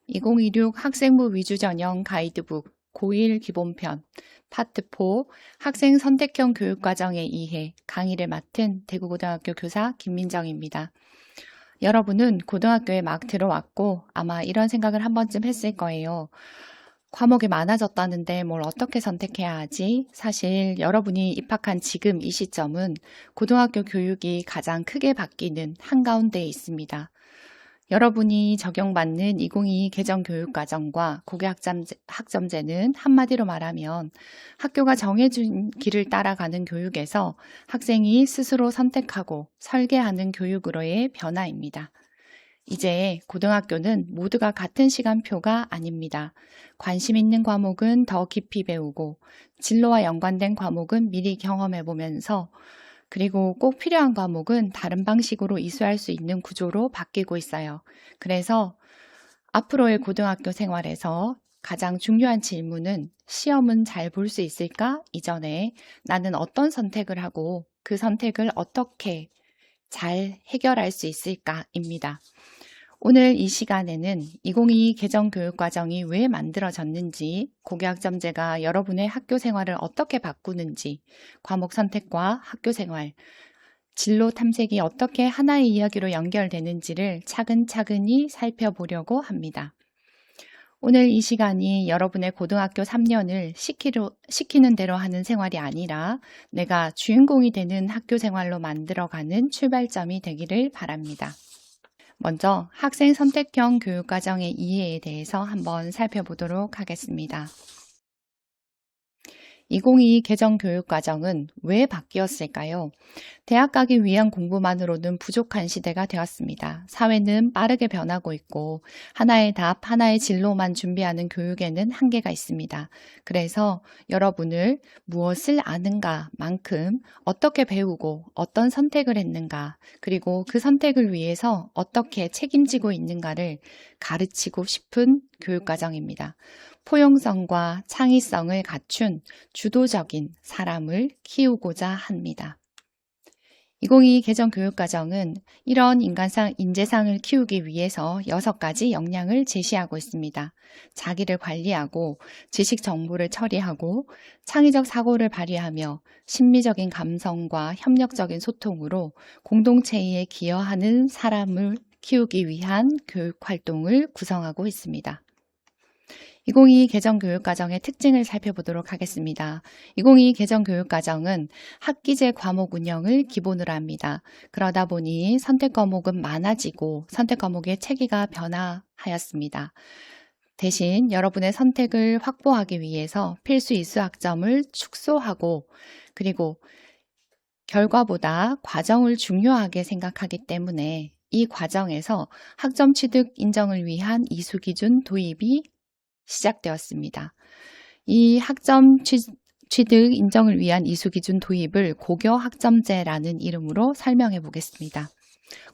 2026 학생부 위주 전형 가이드북 고1 기본편 파트 4 학생 선택형 교육과정의 이해 강의를 맡은 대구고등학교 교사 김민정입니다. 여러분은 고등학교에 막 들어왔고 아마 이런 생각을 한 번쯤 했을 거예요. 과목이 많아졌다는데 뭘 어떻게 선택해야 하지? 사실 여러분이 입학한 지금 이 시점은 고등학교 교육이 가장 크게 바뀌는 한가운데에 있습니다. 여러분이 적용받는 2022 개정교육과정과 고교학점제는 한마디로 말하면 학교가 정해준 길을 따라가는 교육에서 학생이 스스로 선택하고 설계하는 교육으로의 변화입니다. 이제 고등학교는 모두가 같은 시간표가 아닙니다. 관심 있는 과목은 더 깊이 배우고 진로와 연관된 과목은 미리 경험해보면서 그리고 꼭 필요한 과목은 다른 방식으로 이수할 수 있는 구조로 바뀌고 있어요. 그래서 앞으로의 고등학교 생활에서 가장 중요한 질문은 시험은 잘 볼 수 있을까? 이전에 나는 어떤 선택을 하고 그 선택을 어떻게 잘 해결할 수 있을까?입니다. 오늘 이 시간에는 2022 개정교육과정이 왜 만들어졌는지, 고교학점제가 여러분의 학교 생활을 어떻게 바꾸는지, 과목 선택과 학교 생활, 진로 탐색이 어떻게 하나의 이야기로 연결되는지를 차근차근히 살펴보려고 합니다. 오늘 이 시간이 여러분의 고등학교 3년을 시키는 대로 하는 생활이 아니라 내가 주인공이 되는 학교 생활로 만들어가는 출발점이 되기를 바랍니다. 먼저 학생 선택형 교육과정의 이해에 대해서 한번 살펴보도록 하겠습니다. 2022 개정교육과정은 왜 바뀌었을까요? 대학 가기 위한 공부만으로는 부족한 시대가 되었습니다. 사회는 빠르게 변하고 있고 하나의 답, 하나의 진로만 준비하는 교육에는 한계가 있습니다. 그래서 여러분을 무엇을 아는가만큼 어떻게 배우고 어떤 선택을 했는가, 그리고 그 선택을 위해서 어떻게 책임지고 있는가를 가르치고 싶은 교육과정입니다. 포용성과 창의성을 갖춘 주도적인 사람을 키우고자 합니다. 2022 개정교육과정은 이런 인재상을 키우기 위해서 6가지 역량을 제시하고 있습니다. 자기를 관리하고 지식 정보를 처리하고 창의적 사고를 발휘하며 심미적인 감성과 협력적인 소통으로 공동체에 기여하는 사람을 키우기 위한 교육활동을 구성하고 있습니다. 2022 개정교육과정의 특징을 살펴보도록 하겠습니다. 2022 개정교육과정은 학기제 과목 운영을 기본으로 합니다. 그러다 보니 선택 과목은 많아지고 선택 과목의 체계가 변화하였습니다. 대신 여러분의 선택을 확보하기 위해서 필수 이수 학점을 축소하고 그리고 결과보다 과정을 중요하게 생각하기 때문에 이 과정에서 학점 취득 인정을 위한 이수 기준 도입이 시작되었습니다. 이 학점 취득 인정을 위한 이수기준 도입을 고교학점제라는 이름으로 설명해 보겠습니다.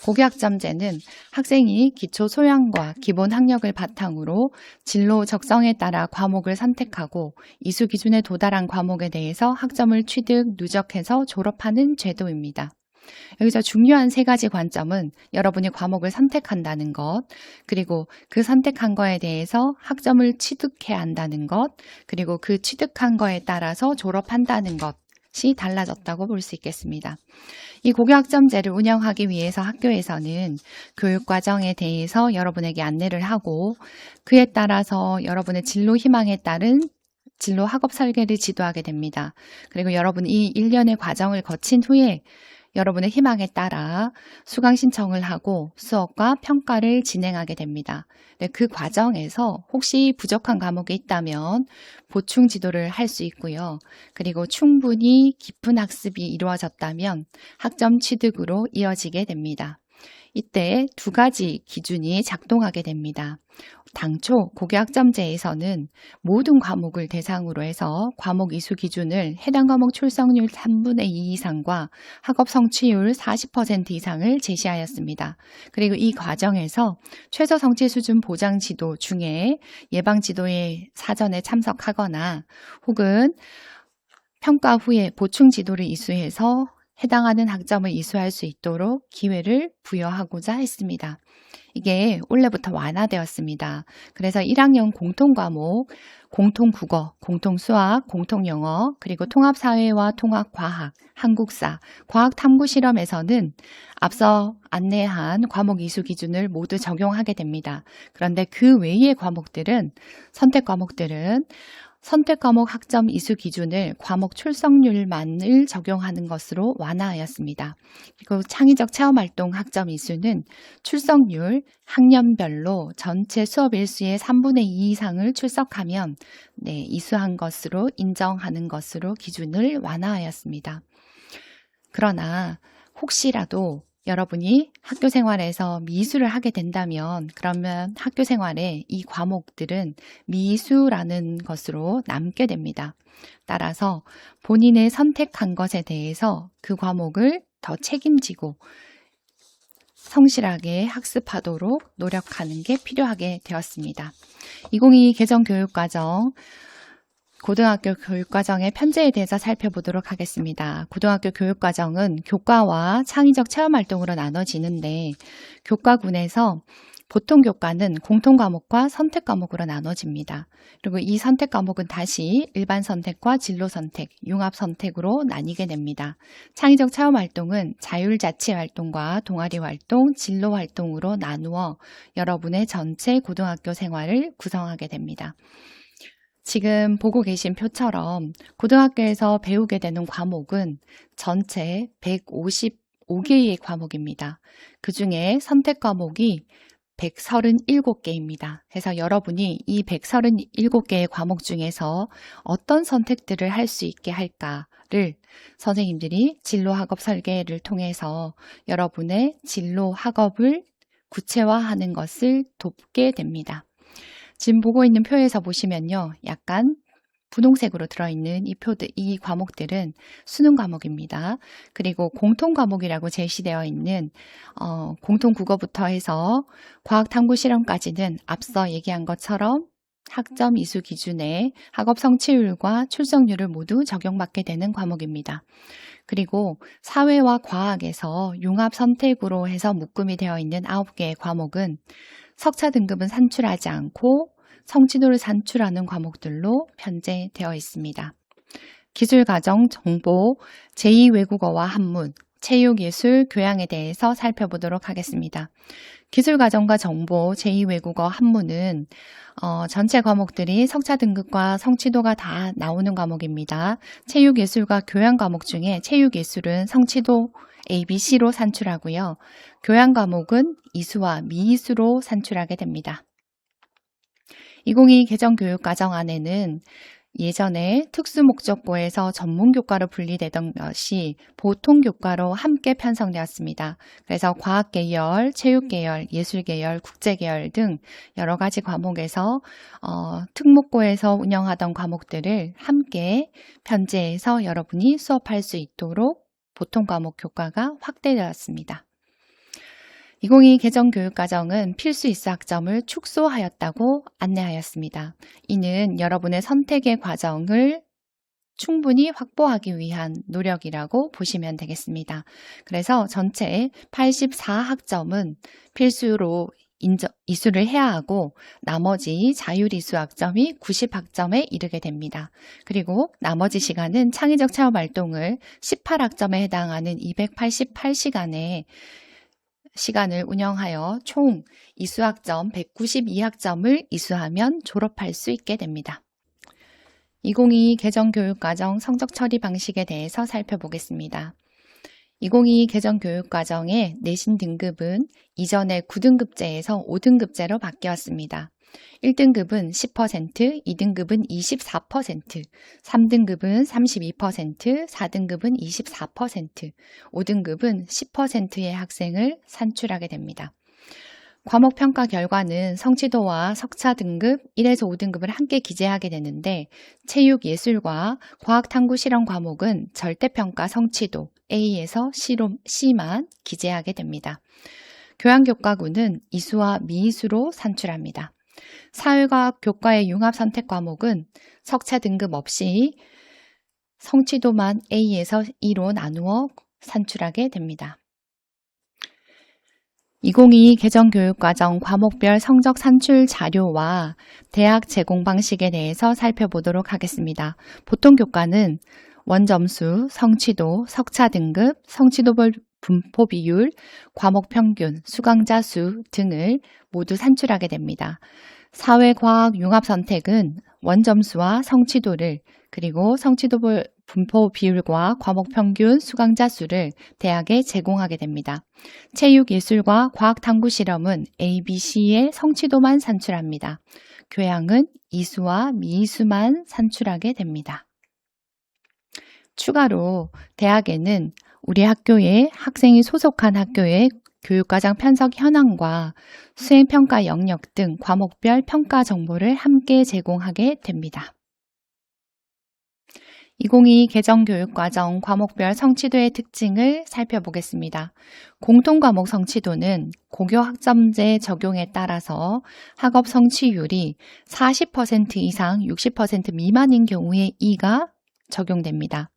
고교학점제는 학생이 기초 소양과 기본 학력을 바탕으로 진로 적성에 따라 과목을 선택하고 이수 기준에 도달한 과목에 대해서 학점을 취득, 누적해서 졸업하는 제도입니다. 여기서 중요한 3가지 관점은 여러분이 과목을 선택한다는 것, 그리고 그 선택한 거에 대해서 학점을 취득해야 한다는 것, 그리고 그 취득한 거에 따라서 졸업한다는 것이 달라졌다고 볼 수 있겠습니다. 이 고교학점제를 운영하기 위해서 학교에서는 교육과정에 대해서 여러분에게 안내를 하고 그에 따라서 여러분의 진로 희망에 따른 진로 학업 설계를 지도하게 됩니다. 그리고 여러분이 이 1년의 과정을 거친 후에 여러분의 희망에 따라 수강 신청을 하고 수업과 평가를 진행하게 됩니다. 그 과정에서 혹시 부족한 과목이 있다면 보충 지도를 할 수 있고요. 그리고 충분히 깊은 학습이 이루어졌다면 학점 취득으로 이어지게 됩니다. 이때 2가지 기준이 작동하게 됩니다. 당초 고교학점제에서는 모든 과목을 대상으로 해서 과목 이수 기준을 해당 과목 출석률 3분의 2 이상과 학업 성취율 40% 이상을 제시하였습니다. 그리고 이 과정에서 최저 성취 수준 보장 지도 중에 예방 지도에 사전에 참석하거나 혹은 평가 후에 보충 지도를 이수해서 해당하는 학점을 이수할 수 있도록 기회를 부여하고자 했습니다. 이게 올해부터 완화되었습니다. 그래서 1학년 공통과목, 공통국어, 공통수학, 공통영어, 그리고 통합사회와 통합과학, 한국사, 과학탐구실험에서는 앞서 안내한 과목 이수 기준을 모두 적용하게 됩니다. 그런데 그 외의 과목들은, 선택 과목 학점 이수 기준을 과목 출석률만을 적용하는 것으로 완화하였습니다. 그리고 창의적 체험활동 학점 이수는 출석률, 학년별로 전체 수업 일수의 3분의 2 이상을 출석하면 이수한 것으로 인정하는 것으로 기준을 완화하였습니다. 그러나 혹시라도 여러분이 학교 생활에서 미수를 하게 된다면 그러면 학교 생활에 이 과목들은 미수라는 것으로 남게 됩니다. 따라서 본인의 선택한 것에 대해서 그 과목을 더 책임지고 성실하게 학습하도록 노력하는 게 필요하게 되었습니다. 2022 개정교육과정 고등학교 교육과정의 편제에 대해서 살펴보도록 하겠습니다. 고등학교 교육과정은 교과와 창의적 체험활동으로 나눠지는데 교과군에서 보통 교과는 공통과목과 선택과목으로 나눠집니다. 그리고 이 선택과목은 다시 일반 선택과 진로 선택, 융합 선택으로 나뉘게 됩니다. 창의적 체험활동은 자율자치활동과 동아리활동, 진로활동으로 나누어 여러분의 전체 고등학교 생활을 구성하게 됩니다. 지금 보고 계신 표처럼 고등학교에서 배우게 되는 과목은 전체 155개의 과목입니다. 그 중에 선택 과목이 137개입니다. 그래서 여러분이 이 137개의 과목 중에서 어떤 선택들을 할 수 있게 할까를 선생님들이 진로 학업 설계를 통해서 여러분의 진로 학업을 구체화하는 것을 돕게 됩니다. 지금 보고 있는 표에서 보시면요. 약간 분홍색으로 들어있는 이 과목들은 수능 과목입니다. 그리고 공통 과목이라고 제시되어 있는 공통국어부터 해서 과학탐구실험까지는 앞서 얘기한 것처럼 학점 이수 기준에 학업 성취율과 출석률을 모두 적용받게 되는 과목입니다. 그리고 사회와 과학에서 융합 선택으로 해서 묶음이 되어 있는 9개의 과목은 석차 등급은 산출하지 않고 성취도를 산출하는 과목들로 편제되어 있습니다. 기술과정, 정보, 제2외국어와 한문, 체육예술, 교양에 대해서 살펴보도록 하겠습니다. 기술과정과 정보, 제2외국어, 한문은 전체 과목들이 석차 등급과 성취도가 다 나오는 과목입니다. 체육예술과 교양 과목 중에 체육예술은 성취도 A, B, C로 산출하고요. 교양 과목은 이수와 미이수로 산출하게 됩니다. 2022 개정교육과정 안에는 예전에 특수목적고에서 전문교과로 분리되던 것이 보통교과로 함께 편성되었습니다. 그래서 과학계열, 체육계열, 예술계열, 국제계열 등 여러 가지 과목에서 특목고에서 운영하던 과목들을 함께 편제해서 여러분이 수업할 수 있도록 보통과목 교과가 확대되었습니다. 2022 개정교육과정은 필수 이수 학점을 축소하였다고 안내하였습니다. 이는 여러분의 선택의 과정을 충분히 확보하기 위한 노력이라고 보시면 되겠습니다. 그래서 전체 84학점은 필수로 이수를 해야 하고 나머지 자율이수 학점이 90학점에 이르게 됩니다. 그리고 나머지 시간은 창의적 체험활동을 18학점에 해당하는 288시간을 운영하여 총 이수학점 192학점을 이수하면 졸업할 수 있게 됩니다. 2022 개정교육과정 성적 처리 방식에 대해서 살펴보겠습니다. 2022 개정교육과정의 내신 등급은 이전의 9등급제에서 5등급제로 바뀌었습니다. 1등급은 10%, 2등급은 24%, 3등급은 32%, 4등급은 24%, 5등급은 10%의 학생을 산출하게 됩니다. 과목 평가 결과는 성취도와 석차 등급 1에서 5등급을 함께 기재하게 되는데 체육, 예술과 과학탐구 실험 과목은 절대평가 성취도 A에서 C만 기재하게 됩니다. 교양교과군은 이수와 미이수로 산출합니다. 사회과학 교과의 융합 선택 과목은 석차 등급 없이 성취도만 A에서 E로 나누어 산출하게 됩니다. 2022 개정교육과정 과목별 성적 산출 자료와 대학 제공 방식에 대해서 살펴보도록 하겠습니다. 보통 교과는 원점수, 성취도, 석차 등급, 성취도별 분포 비율, 과목 평균, 수강자 수 등을 모두 산출하게 됩니다. 사회과학 융합 선택은 원점수와 성취도를 그리고 성취도별 분포 비율과 과목 평균 수강자 수를 대학에 제공하게 됩니다. 체육, 예술과 과학 탐구 실험은 A, B, C의 성취도만 산출합니다. 교양은 이수와 미이수만 산출하게 됩니다. 추가로 대학에는 우리 학교의 학생이 소속한 학교의 교육과정 편성 현황과 수행평가 영역 등 과목별 평가 정보를 함께 제공하게 됩니다. 2022 개정교육과정 과목별 성취도의 특징을 살펴보겠습니다. 공통과목 성취도는 고교학점제 적용에 따라서 학업 성취율이 40% 이상 60% 미만인 경우에 2가 적용됩니다.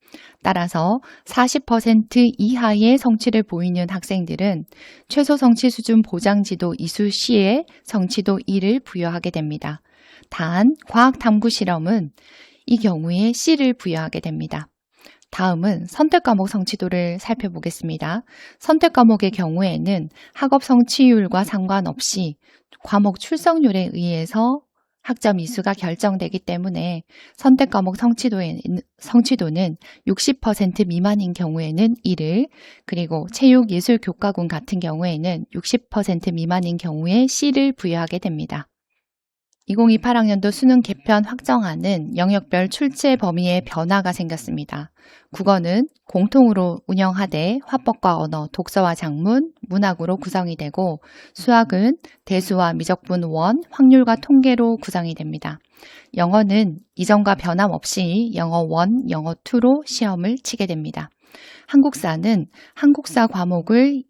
따라서 40% 이하의 성취를 보이는 학생들은 최소 성취 수준 보장지도 이수 시에 성취도 2를 부여하게 됩니다. 단, 과학 탐구 실험은 이 경우에 C를 부여하게 됩니다. 다음은 선택과목 성취도를 살펴보겠습니다. 선택과목의 경우에는 학업 성취율과 상관없이 과목 출석률에 의해서 학점 이수가 결정되기 때문에 선택과목 성취도는 60% 미만인 경우에는 1을, 그리고 체육, 예술, 교과군 같은 경우에는 60% 미만인 경우에 C를 부여하게 됩니다. 2028학년도 수능 개편 확정안은 영역별 출제 범위의 변화가 생겼습니다. 국어는 공통으로 운영하되 화법과 언어, 독서와 작문, 문학으로 구성이 되고 수학은 대수와 미적분 원, 확률과 통계로 구성이 됩니다. 영어는 이전과 변함없이 영어 1, 영어 2로 시험을 치게 됩니다. 한국사는 한국사 과목을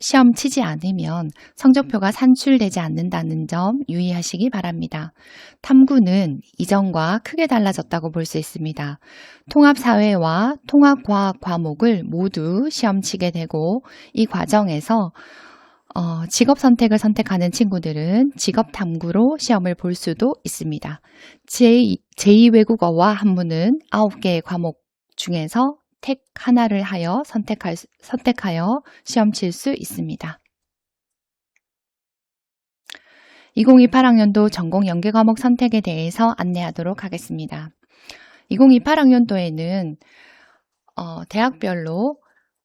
시험 치지 않으면 성적표가 산출되지 않는다는 점 유의하시기 바랍니다. 탐구는 이전과 크게 달라졌다고 볼 수 있습니다. 통합사회와 통합과학 과목을 모두 시험 치게 되고 이 과정에서 직업 선택을 선택하는 친구들은 직업 탐구로 시험을 볼 수도 있습니다. 제2 외국어와 한문은 9개의 과목 중에서 택 하나를 하여 선택하여 시험 칠 수 있습니다. 2028학년도 전공 연계 과목 선택에 대해서 안내하도록 하겠습니다. 2028학년도에는 대학별로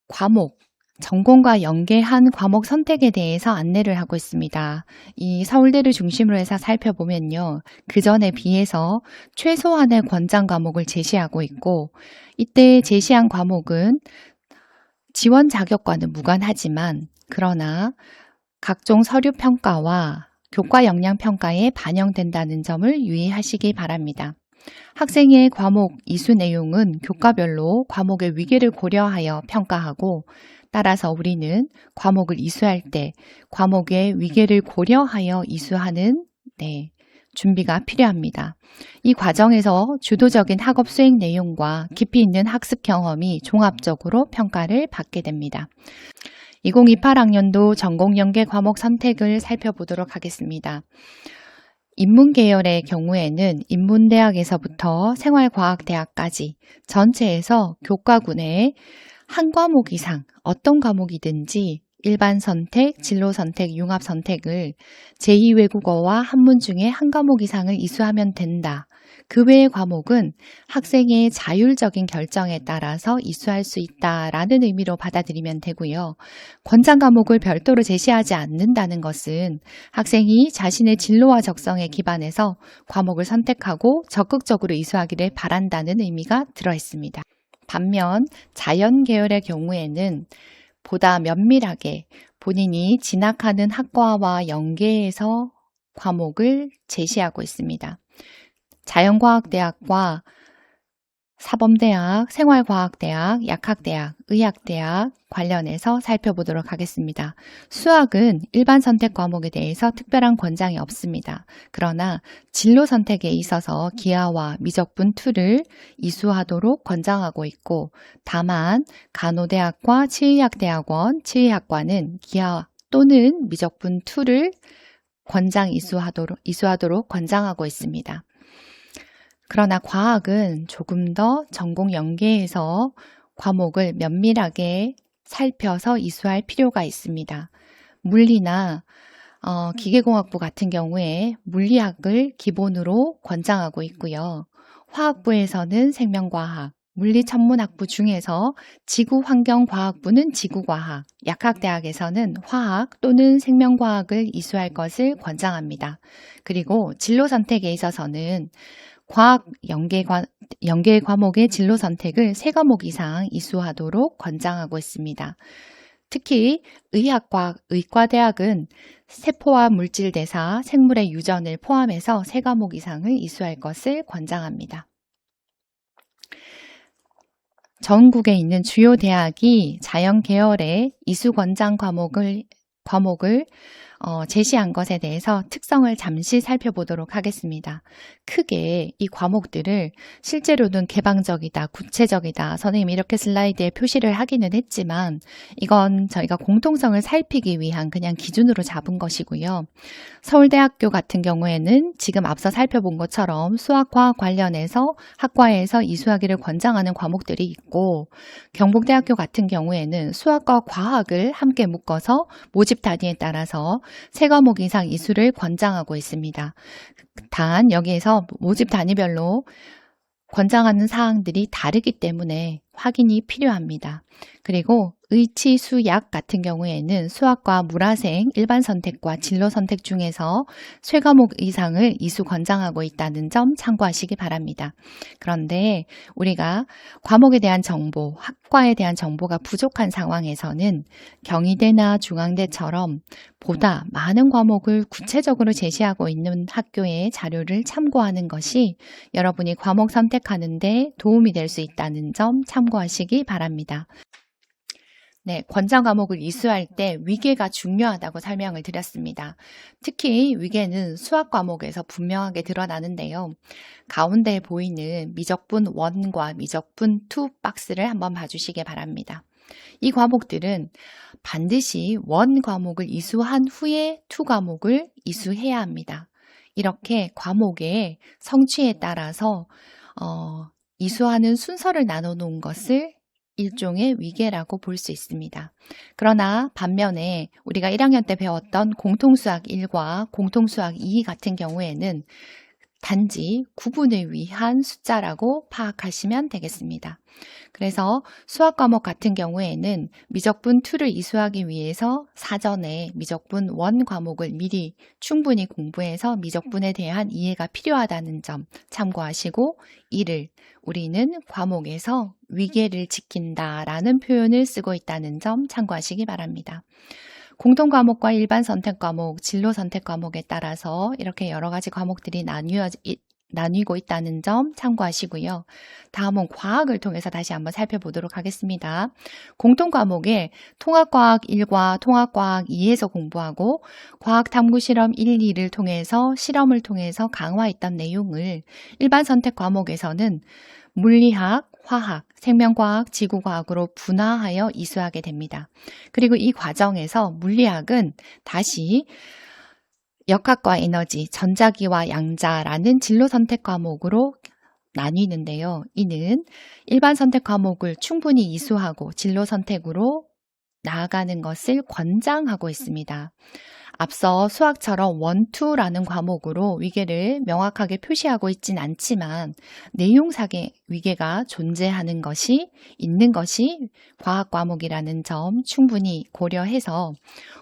과목, 전공과 연계한 과목 선택에 대해서 안내를 하고 있습니다. 이 서울대를 중심으로 해서 살펴보면요. 그 전에 비해서 최소한의 권장 과목을 제시하고 있고 이때 제시한 과목은 지원 자격과는 무관하지만 그러나 각종 서류 평가와 교과 역량 평가에 반영된다는 점을 유의하시기 바랍니다. 학생의 과목 이수 내용은 교과별로 과목의 위계를 고려하여 평가하고 따라서 우리는 과목을 이수할 때 과목의 위계를 고려하여 이수하는 준비가 필요합니다. 이 과정에서 주도적인 학업 수행 내용과 깊이 있는 학습 경험이 종합적으로 평가를 받게 됩니다. 2028학년도 전공연계 과목 선택을 살펴보도록 하겠습니다. 인문계열의 경우에는 인문대학에서부터 생활과학대학까지 전체에서 교과군에 한 과목 이상 어떤 과목이든지 일반 선택, 진로 선택, 융합 선택을 제2 외국어와 한문 중에 한 과목 이상을 이수하면 된다. 그 외의 과목은 학생의 자율적인 결정에 따라서 이수할 수 있다라는 의미로 받아들이면 되고요. 권장 과목을 별도로 제시하지 않는다는 것은 학생이 자신의 진로와 적성에 기반해서 과목을 선택하고 적극적으로 이수하기를 바란다는 의미가 들어 있습니다. 반면 자연 계열의 경우에는 보다 면밀하게 본인이 진학하는 학과와 연계해서 과목을 제시하고 있습니다. 자연과학대학과 사범대학, 생활과학대학, 약학대학, 의학대학 관련해서 살펴보도록 하겠습니다. 수학은 일반 선택 과목에 대해서 특별한 권장이 없습니다. 그러나 진로 선택에 있어서 기하와 미적분 2를 이수하도록 권장하고 있고, 다만 간호대학과 치의학대학원, 치의학과는 기하 또는 미적분 2를 이수하도록 권장하고 있습니다. 그러나 과학은 조금 더 전공 연계해서 과목을 면밀하게 살펴서 이수할 필요가 있습니다. 물리나 기계공학부 같은 경우에 물리학을 기본으로 권장하고 있고요. 화학부에서는 생명과학, 물리천문학부 중에서 지구환경과학부는 지구과학, 약학대학에서는 화학 또는 생명과학을 이수할 것을 권장합니다. 그리고 진로 선택에 있어서는 과학 연계 과목의 진로 선택을 3과목 이상 이수하도록 권장하고 있습니다. 특히 의과대학은 세포와 물질대사, 생물의 유전을 포함해서 3과목 이상을 이수할 것을 권장합니다. 전국에 있는 주요 대학이 자연 계열의 이수 권장 과목을 제시한 것에 대해서 특성을 잠시 살펴보도록 하겠습니다. 크게 이 과목들을 실제로는 개방적이다, 구체적이다, 선생님이 이렇게 슬라이드에 표시를 하기는 했지만 이건 저희가 공통성을 살피기 위한 그냥 기준으로 잡은 것이고요. 서울대학교 같은 경우에는 지금 앞서 살펴본 것처럼 수학과 관련해서 학과에서 이수하기를 권장하는 과목들이 있고, 경북대학교 같은 경우에는 수학과 과학을 함께 묶어서 모집 단위에 따라서 3과목 이상 이수를 권장하고 있습니다. 단 여기에서 모집 단위별로 권장하는 사항들이 다르기 때문에 확인이 필요합니다. 그리고 의치수약 같은 경우에는 수학과 물화생, 일반 선택과 진로 선택 중에서 쇠과목 이상을 이수 권장하고 있다는 점 참고하시기 바랍니다. 그런데 우리가 과목에 대한 정보, 학과에 대한 정보가 부족한 상황에서는 경희대나 중앙대처럼 보다 많은 과목을 구체적으로 제시하고 있는 학교의 자료를 참고하는 것이 여러분이 과목 선택하는 데 도움이 될 수 있다는 점 참고하시기 바랍니다. 네, 권장 과목을 이수할 때 위계가 중요하다고 설명을 드렸습니다. 특히 위계는 수학 과목에서 분명하게 드러나는데요. 가운데에 보이는 미적분 1과 미적분 2 박스를 한번 봐주시기 바랍니다. 이 과목들은 반드시 1 과목을 이수한 후에 2 과목을 이수해야 합니다. 이렇게 과목의 성취에 따라서 이수하는 순서를 나눠 놓은 것을 일종의 위계라고 볼 수 있습니다. 그러나 반면에 우리가 1학년 때 배웠던 공통수학 1과 공통수학 2 같은 경우에는 단지 구분을 위한 숫자라고 파악하시면 되겠습니다. 그래서 수학 과목 같은 경우에는 미적분 2를 이수하기 위해서 사전에 미적분 1 과목을 미리 충분히 공부해서 미적분에 대한 이해가 필요하다는 점 참고하시고, 이를 우리는 과목에서 위계를 지킨다라는 표현을 쓰고 있다는 점 참고하시기 바랍니다. 공통 과목과 일반 선택 과목, 진로 선택 과목에 따라서 이렇게 여러 가지 과목들이 나뉘고 있다는 점 참고하시고요. 다음은 과학을 통해서 다시 한번 살펴보도록 하겠습니다. 공통 과목에 통합과학 1과 통합과학 2에서 공부하고 과학탐구실험 1, 2를 통해서 실험을 통해서 강화했던 내용을 일반 선택 과목에서는 물리학, 화학, 생명과학, 지구과학으로 분화하여 이수하게 됩니다. 그리고 이 과정에서 물리학은 다시 역학과 에너지, 전자기와 양자라는 진로 선택 과목으로 나뉘는데요. 이는 일반 선택 과목을 충분히 이수하고 진로 선택으로 나아가는 것을 권장하고 있습니다. 앞서 수학처럼 1, 2라는 과목으로 위계를 명확하게 표시하고 있진 않지만 내용상의 위계가 존재하는 것이 있는 것이 과학 과목이라는 점 충분히 고려해서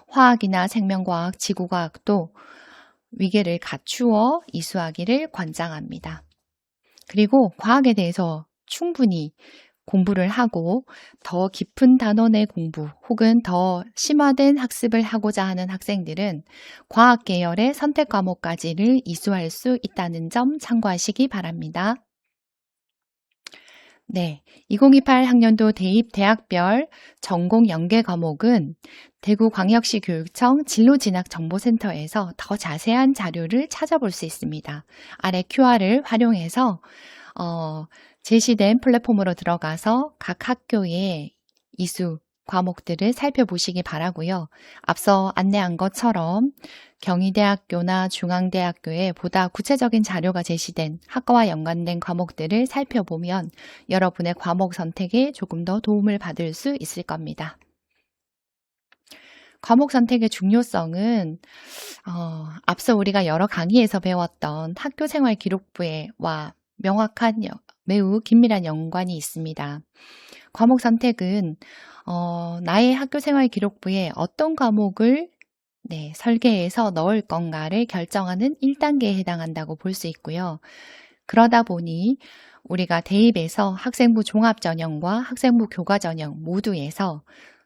화학이나 생명과학, 지구과학도 위계를 갖추어 이수하기를 권장합니다. 그리고 과학에 대해서 충분히 공부를 하고 더 깊은 단원의 공부 혹은 더 심화된 학습을 하고자 하는 학생들은 과학 계열의 선택 과목까지를 이수할 수 있다는 점 참고하시기 바랍니다. 네, 2028 학년도 대입 대학별 전공 연계 과목은 대구광역시 교육청 진로진학정보센터에서 더 자세한 자료를 찾아볼 수 있습니다. 아래 QR을 활용해서 제시된 플랫폼으로 들어가서 각 학교의 이수 과목들을 살펴보시기 바라고요. 앞서 안내한 것처럼 경희대학교나 중앙대학교에 보다 구체적인 자료가 제시된 학과와 연관된 과목들을 살펴보면 여러분의 과목 선택에 조금 더 도움을 받을 수 있을 겁니다. 과목 선택의 중요성은 앞서 우리가 여러 강의에서 배웠던 학교생활 기록부와 명확한 매우 긴밀한 연관이 있습니다. 과목 선택은 나의 학교생활 기록부에 어떤 과목을 설계해서 넣을 건가를 결정하는 1단계에 해당한다고 볼 수 있고요. 그러다 보니 우리가 대입에서 학생부 종합전형과 학생부 교과전형 모두에서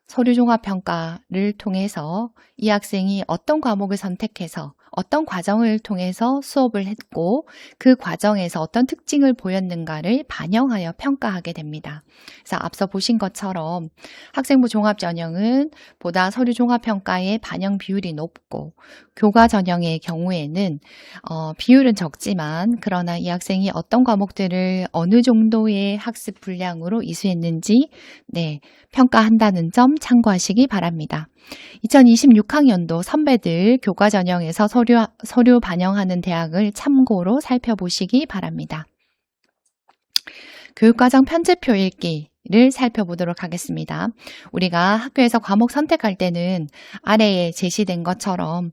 서류종합평가를 통해서 이 학생이 어떤 과목을 선택해서 어떤 과정을 통해서 수업을 했고 그 과정에서 어떤 특징을 보였는가를 반영하여 평가하게 됩니다. 그래서 앞서 보신 것처럼 학생부 종합전형은 보다 서류종합평가의 반영 비율이 높고 교과전형의 경우에는 비율은 적지만 그러나 이 학생이 어떤 과목들을 어느 정도의 학습 분량으로 이수했는지 평가한다는 점 참고하시기 바랍니다. 2026학년도 선배들 교과전형에서 서류 반영하는 대학을 참고로 살펴보시기 바랍니다. 교육과정 편제표 읽기를 살펴보도록 하겠습니다. 우리가 학교에서 과목 선택할 때는 아래에 제시된 것처럼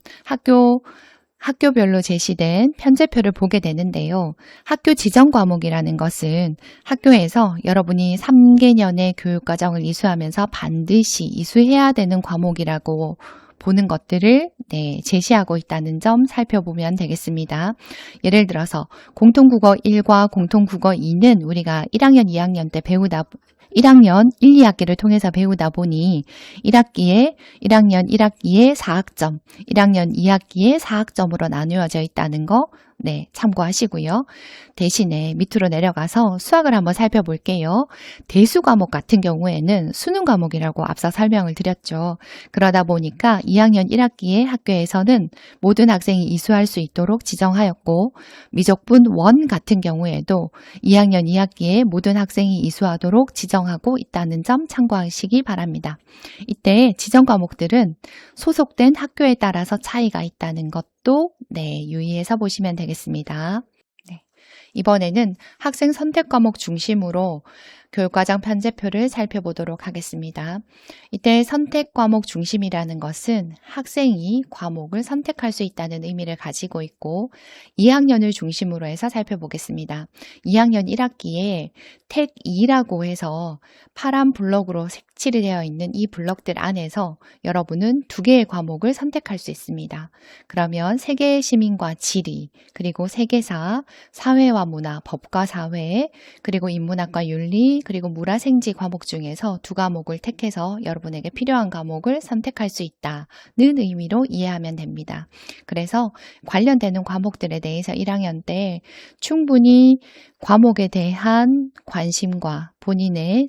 학교별로 제시된 편제표를 보게 되는데요. 학교 지정 과목이라는 것은 학교에서 여러분이 3개년의 교육과정을 이수하면서 반드시 이수해야 되는 과목이라고 보는 것들을 제시하고 있다는 점 살펴보면 되겠습니다. 예를 들어서 공통국어 1과 공통국어 2는 우리가 1학년, 2학년 때 1학년 1, 2학기를 통해서 배우다 보니 1학년 1학기에 4학점, 1학년 2학기에 4학점으로 나누어져 있다는 거 참고하시고요. 대신에 밑으로 내려가서 수학을 한번 살펴볼게요. 대수 과목 같은 경우에는 수능 과목이라고 앞서 설명을 드렸죠. 그러다 보니까 2학년 1학기에 학교에서는 모든 학생이 이수할 수 있도록 지정하였고 미적분 1 같은 경우에도 2학년 2학기에 모든 학생이 이수하도록 지정하고 있다는 점 참고하시기 바랍니다. 이때 지정 과목들은 소속된 학교에 따라서 차이가 있다는 것도 유의해서 보시면 되겠습니다. 이번에는 학생 선택 과목 중심으로 교육과정 편제표를 살펴보도록 하겠습니다. 이때 선택 과목 중심이라는 것은 학생이 과목을 선택할 수 있다는 의미를 가지고 있고 2학년을 중심으로 해서 살펴보겠습니다. 2학년 1학기에 택 2라고 해서 파란 블럭으로 색칠이 되어 있는 이 블럭들 안에서 여러분은 2개의 과목을 선택할 수 있습니다. 그러면 세계 시민과 지리, 그리고 세계사, 사회와 문화, 법과 사회, 그리고 인문학과 윤리, 그리고 물화생지 과목 중에서 2과목을 택해서 여러분에게 필요한 과목을 선택할 수 있다는 의미로 이해하면 됩니다. 그래서 관련되는 과목들에 대해서 1학년 때 충분히 과목에 대한 관심과 본인의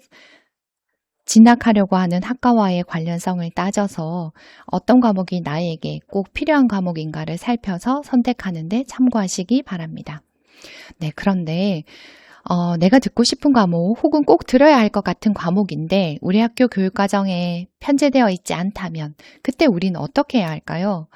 진학하려고 하는 학과와의 관련성을 따져서 어떤 과목이 나에게 꼭 필요한 과목인가를 살펴서 선택하는 데 참고하시기 바랍니다. 그런데 내가 듣고 싶은 과목 혹은 꼭 들어야 할 것 같은 과목인데 우리 학교 교육과정에 편제되어 있지 않다면 그때 우리는 어떻게 해야 할까요?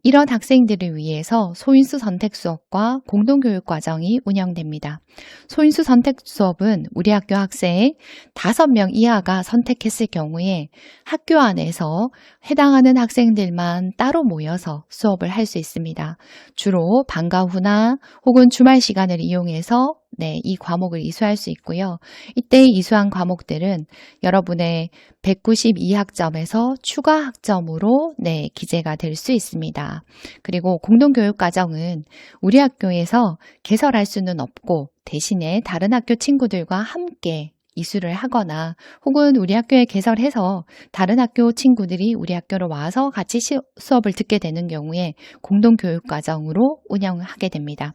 이런 학생들을 위해서 소인수 선택 수업과 공동교육과정이 운영됩니다. 소인수 선택 수업은 우리 학교 학생 5명 이하가 선택했을 경우에 학교 안에서 해당하는 학생들만 따로 모여서 수업을 할 수 있습니다. 주로 방과 후나 혹은 주말 시간을 이용해서 이 과목을 이수할 수 있고요. 이때 이수한 과목들은 여러분의 192학점에서 추가 학점으로 기재가 될 수 있습니다. 그리고 공동교육과정은 우리 학교에서 개설할 수는 없고 대신에 다른 학교 친구들과 함께 이수를 하거나 혹은 우리 학교에 개설해서 다른 학교 친구들이 우리 학교로 와서 같이 수업을 듣게 되는 경우에 공동교육과정으로 운영하게 됩니다.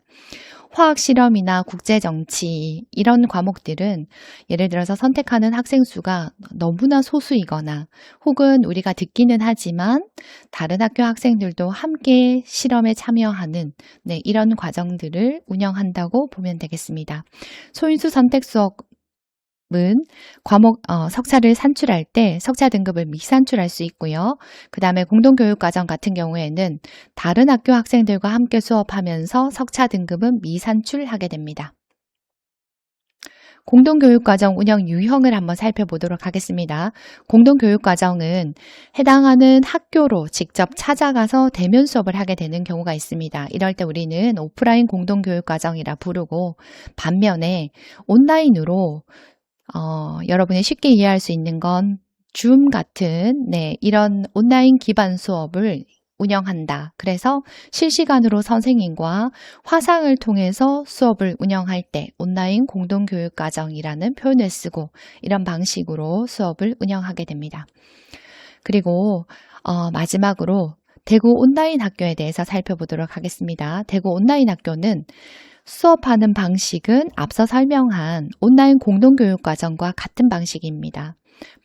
화학 실험이나 국제 정치 이런 과목들은 예를 들어서 선택하는 학생 수가 너무나 소수이거나 혹은 우리가 듣기는 하지만 다른 학교 학생들도 함께 실험에 참여하는 이런 과정들을 운영한다고 보면 되겠습니다. 소인수 선택 수업은 석차를 산출할 때 석차 등급을 미산출할 수 있고요. 그 다음에 공동교육과정 같은 경우에는 다른 학교 학생들과 함께 수업하면서 석차 등급은 미산출하게 됩니다. 공동교육과정 운영 유형을 한번 살펴보도록 하겠습니다. 공동교육과정은 해당하는 학교로 직접 찾아가서 대면 수업을 하게 되는 경우가 있습니다. 이럴 때 우리는 오프라인 공동교육과정이라 부르고, 반면에 온라인으로 여러분이 쉽게 이해할 수 있는 건 줌 같은 이런 온라인 기반 수업을 운영한다. 그래서 실시간으로 선생님과 화상을 통해서 수업을 운영할 때 온라인 공동교육과정이라는 표현을 쓰고 이런 방식으로 수업을 운영하게 됩니다. 그리고 마지막으로 대구 온라인 학교에 대해서 살펴보도록 하겠습니다. 대구 온라인 학교는 수업하는 방식은 앞서 설명한 온라인 공동교육과정과 같은 방식입니다.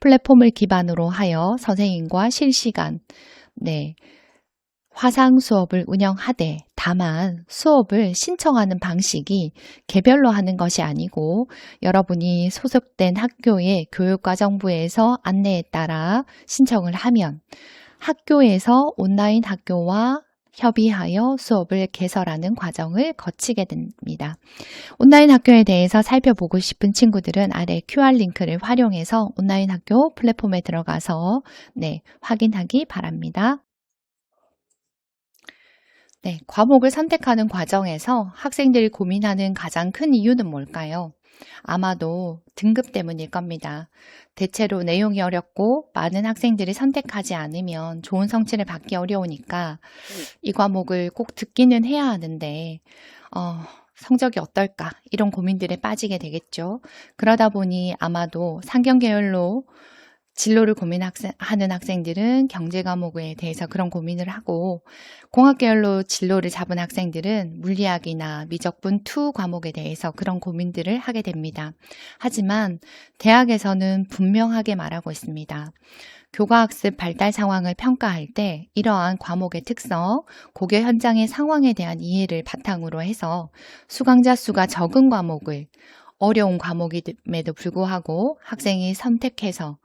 플랫폼을 기반으로 하여 선생님과 실시간 화상 수업을 운영하되, 다만 수업을 신청하는 방식이 개별로 하는 것이 아니고 여러분이 소속된 학교의 교육과정부에서 안내에 따라 신청을 하면 학교에서 온라인 학교와 협의하여 수업을 개설하는 과정을 거치게 됩니다. 온라인 학교에 대해서 살펴보고 싶은 친구들은 아래 QR 링크를 활용해서 온라인 학교 플랫폼에 들어가서 확인하기 바랍니다. 과목을 선택하는 과정에서 학생들이 고민하는 가장 큰 이유는 뭘까요? 아마도 등급 때문일 겁니다. 대체로 내용이 어렵고 많은 학생들이 선택하지 않으면 좋은 성취를 받기 어려우니까 이 과목을 꼭 듣기는 해야 하는데 성적이 어떨까? 이런 고민들에 빠지게 되겠죠. 그러다 보니 아마도 상경 계열로 진로를 고민하는 학생들은 경제 과목에 대해서 그런 고민을 하고, 공학 계열로 진로를 잡은 학생들은 물리학이나 미적분 2 과목에 대해서 그런 고민들을 하게 됩니다. 하지만 대학에서는 분명하게 말하고 있습니다. 교과학습 발달 상황을 평가할 때 이러한 과목의 특성, 고교 현장의 상황에 대한 이해를 바탕으로 해서 수강자 수가 적은 과목을, 어려운 과목임에도 불구하고 학생이 선택해서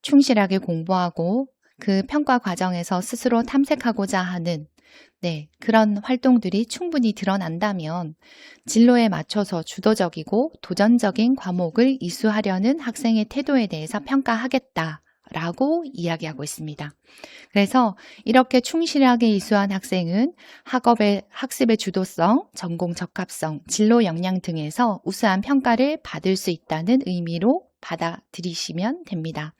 충실하게 공부하고 그 평가 과정에서 스스로 탐색하고자 하는 그런 활동들이 충분히 드러난다면 진로에 맞춰서 주도적이고 도전적인 과목을 이수하려는 학생의 태도에 대해서 평가하겠다라고 이야기하고 있습니다. 그래서 이렇게 충실하게 이수한 학생은 학습의 주도성, 전공 적합성, 진로 역량 등에서 우수한 평가를 받을 수 있다는 의미로 받아들이시면 됩니다.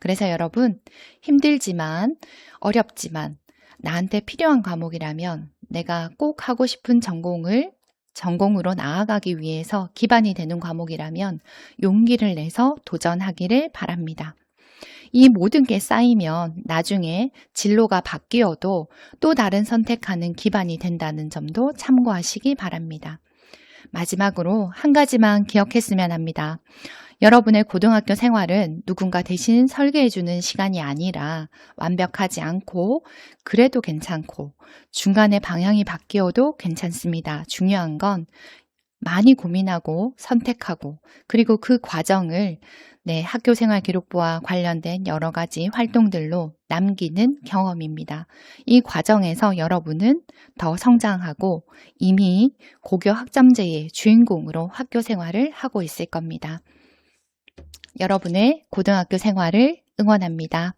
그래서 여러분, 힘들지만 어렵지만 나한테 필요한 과목이라면, 내가 꼭 하고 싶은 전공으로 나아가기 위해서 기반이 되는 과목이라면 용기를 내서 도전하기를 바랍니다. 이 모든 게 쌓이면 나중에 진로가 바뀌어도 또 다른 선택하는 기반이 된다는 점도 참고하시기 바랍니다. 마지막으로 한 가지만 기억했으면 합니다. 여러분의 고등학교 생활은 누군가 대신 설계해주는 시간이 아니라 완벽하지 않고 그래도 괜찮고 중간에 방향이 바뀌어도 괜찮습니다. 중요한 건 많이 고민하고 선택하고 그리고 그 과정을 학교생활 기록부와 관련된 여러 가지 활동들로 남기는 경험입니다. 이 과정에서 여러분은 더 성장하고 이미 고교 학점제의 주인공으로 학교 생활을 하고 있을 겁니다. 여러분의 고등학교 생활을 응원합니다.